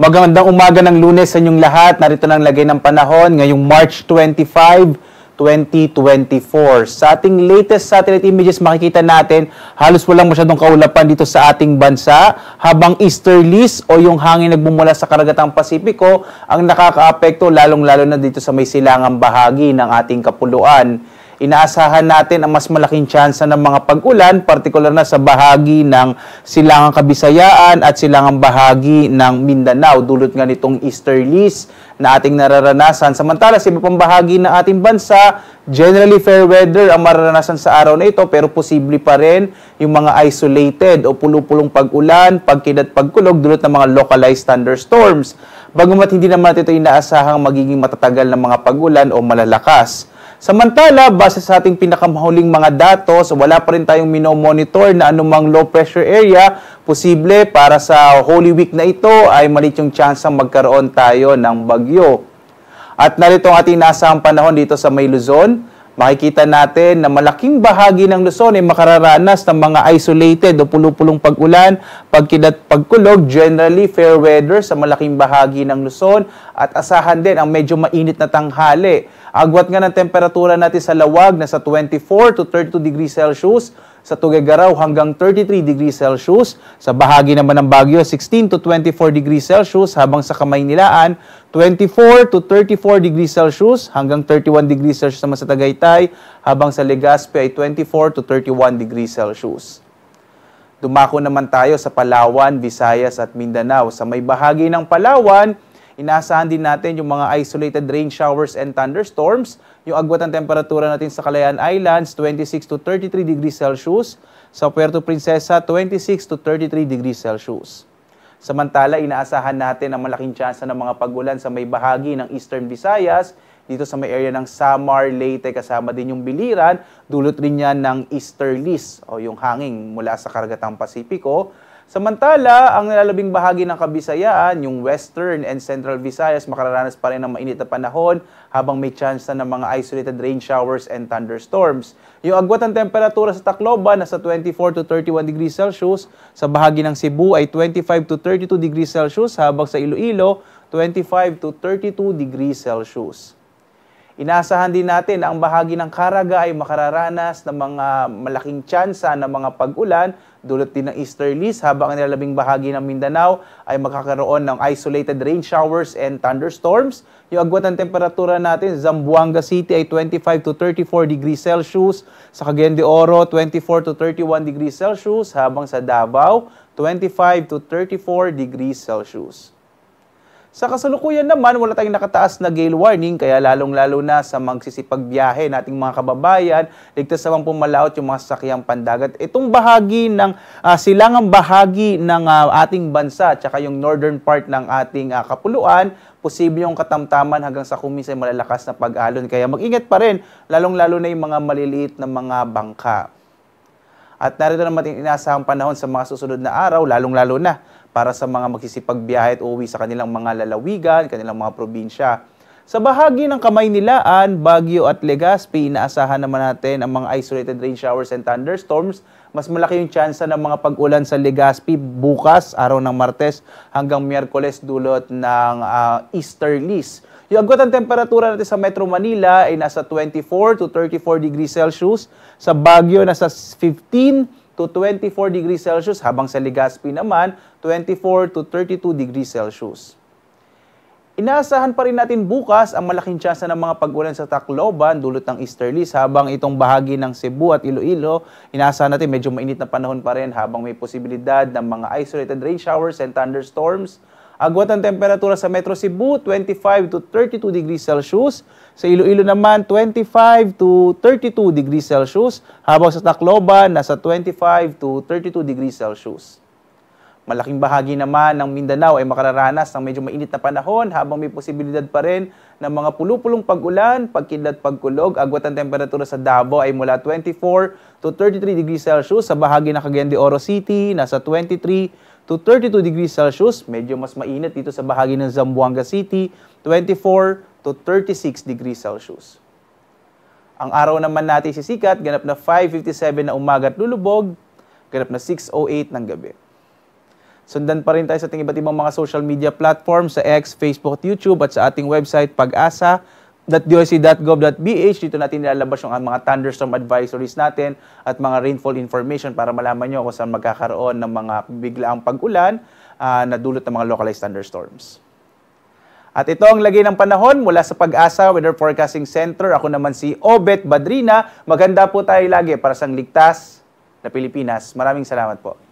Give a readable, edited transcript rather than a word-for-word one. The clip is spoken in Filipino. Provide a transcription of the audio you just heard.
Magandang umaga ng Lunes sa inyong lahat. Narito na ang lagay ng panahon ngayong March 25, 2024. Sa ating latest satellite images, makikita natin halos walang masyadong kaulapan dito sa ating bansa, habang easterlies o yung hangin nagmumula sa karagatang Pasipiko ang nakakaapekto lalong-lalo na dito sa may silangang bahagi ng ating kapuluan. Inaasahan natin ang mas malaking tsansa ng mga pag-ulan, partikular na sa bahagi ng silangang Kabisayaan at silangang bahagi ng Mindanao, dulot nga nitong easterlies na ating nararanasan. Samantala, sa iba pang bahagi ng ating bansa, generally fair weather ang mararanasan sa araw na ito, pero posible pa rin yung mga isolated o pulupulong pag-ulan, pagkidlat, pagkulog, dulot ng mga localized thunderstorms. Bagamat hindi naman ito inaasahang magiging matatagal na mga pag-ulan o malalakas. Samantala, base sa ating pinakamahuling mga datos, wala pa rin tayong minomonitor na anumang low pressure area. Posible para sa Holy Week na ito ay maliit yung chance magkaroon tayo ng bagyo. At narito ang ating inaasahang panahon dito sa may Luzon. Makikita natin na malaking bahagi ng Luzon ay makararanas ng mga isolated o pulupulong pag-ulan, pagkidlat, pagkulog, generally fair weather sa malaking bahagi ng Luzon, at asahan din ang medyo mainit na tanghali. Agwat nga ng temperatura natin sa Lawag na sa 24 to 32 degrees Celsius, sa Tuguegarao hanggang 33 degrees Celsius, sa bahagi naman ng Baguio 16 to 24 degrees Celsius, habang sa Kamaynilaan 24 to 34 degrees Celsius hanggang 31 degrees Celsius naman sa Tagaytay, habang sa Legazpi ay 24 to 31 degrees Celsius. Dumako naman tayo sa Palawan, Visayas at Mindanao. Sa may bahagi ng Palawan, inaasahan din natin yung mga isolated rain showers and thunderstorms. Yung agwat ng temperatura natin sa Kalayaan Islands, 26 to 33 degrees Celsius. Sa Puerto Princesa, 26 to 33 degrees Celsius. Samantala, inaasahan natin ang malaking tsansa ng mga pag-ulan sa may bahagi ng Eastern Visayas, dito sa may area ng Samar, Leyte, kasama din yung Biliran, dulot rin yan ng easterlies o yung hangin mula sa karagatang Pasipiko. Samantala, ang nilalabing bahagi ng Kabisayaan, yung Western and Central Visayas, makararanas pa rin ng mainit na panahon habang may chance na ng mga isolated rain showers and thunderstorms. Yung agwat ng temperatura sa Tacloban nasa 24 to 31 degrees Celsius, sa bahagi ng Cebu ay 25 to 32 degrees Celsius, habang sa Iloilo 25 to 32 degrees Celsius. Inaasahan din natin na ang bahagi ng Caraga ay makararanas ng mga malaking tsansa ng mga pag-ulan, dulot din ng easterlies, habang ang nilalabing bahagi ng Mindanao ay makakaroon ng isolated rain showers and thunderstorms. Yung agwat ng temperatura natin, Zamboanga City ay 25 to 34 degrees Celsius, sa Cagayan de Oro 24 to 31 degrees Celsius, habang sa Davao 25 to 34 degrees Celsius. Sa kasalukuyan naman, wala tayong nakataas na gale warning, kaya lalong-lalo na sa magsisipagbiyahe nating mga kababayan, ligtas namang pumalaot yung mga sasakyang pandagat. Itong bahagi ng silangang bahagi ng ating bansa, tsaka yung northern part ng ating kapuluan, posible yung katamtaman hanggang sa kuminsan malalakas na pag-alon. Kaya mag-ingat pa rin, lalong-lalo na yung mga maliliit na mga bangka. At narito naman yung inaasahang panahon sa mga susunod na araw, lalong-lalo na para sa mga magsisipagbiyahe at uuwi sa kanilang mga lalawigan, kanilang mga probinsya. Sa bahagi ng Kamaynilaan, Baguio at Legazpi, inaasahan naman natin ang mga isolated rain showers and thunderstorms. Mas malaki yung tsansa ng mga pag-ulan sa Legazpi bukas, araw ng Martes hanggang Miyerkules, dulot ng easterlies. Yung agwat ng temperatura natin sa Metro Manila ay nasa 24 to 34 degrees Celsius. Sa Baguio, nasa 15 to 24 degrees Celsius, habang sa Legazpi naman, 24 to 32 degrees Celsius. Inaasahan pa rin natin bukas ang malaking tsansa ng mga pag-ulan sa Tacloban, dulot ng easterlies, habang itong bahagi ng Cebu at Iloilo, inaasahan natin medyo mainit na panahon pa rin habang may posibilidad ng mga isolated rain showers and thunderstorms. Agwat ng temperatura sa Metro Cebu, 25 to 32 degrees Celsius. Sa Iloilo naman, 25 to 32 degrees Celsius. Habang sa Tacloban, nasa 25 to 32 degrees Celsius. Malaking bahagi naman ng Mindanao ay makararanas ng medyo mainit na panahon habang may posibilidad pa rin ng mga pulupulong pag-ulan, pagkidlat, pagkulog. Agwat ng temperatura sa Davao ay mula 24 to 33 degrees Celsius. Sa bahagi ng Cagayan de Oro City, nasa 23 to 32 degrees Celsius. Medyo mas mainit dito sa bahagi ng Zamboanga City, 24 to 36 degrees Celsius. Ang araw naman natin sisikat, ganap na 5:57 na umaga at lulubog, ganap na 6:08 ng gabi. Sundan pa rin tayo sa ating iba't ibang mga social media platforms sa X, Facebook at YouTube at sa ating website pag-asa.doc.gov.ph. Dito natin nilalabas yung mga thunderstorm advisories natin at mga rainfall information para malaman nyo kung saan magkakaroon ng mga biglaang pag-ulan na dulot ng mga localized thunderstorms. At ito ang lagay ng panahon mula sa Pag-asa Weather Forecasting Center. Ako naman si Obet Badrina. Maganda po tayo lagi para sa ligtas na Pilipinas. Maraming salamat po.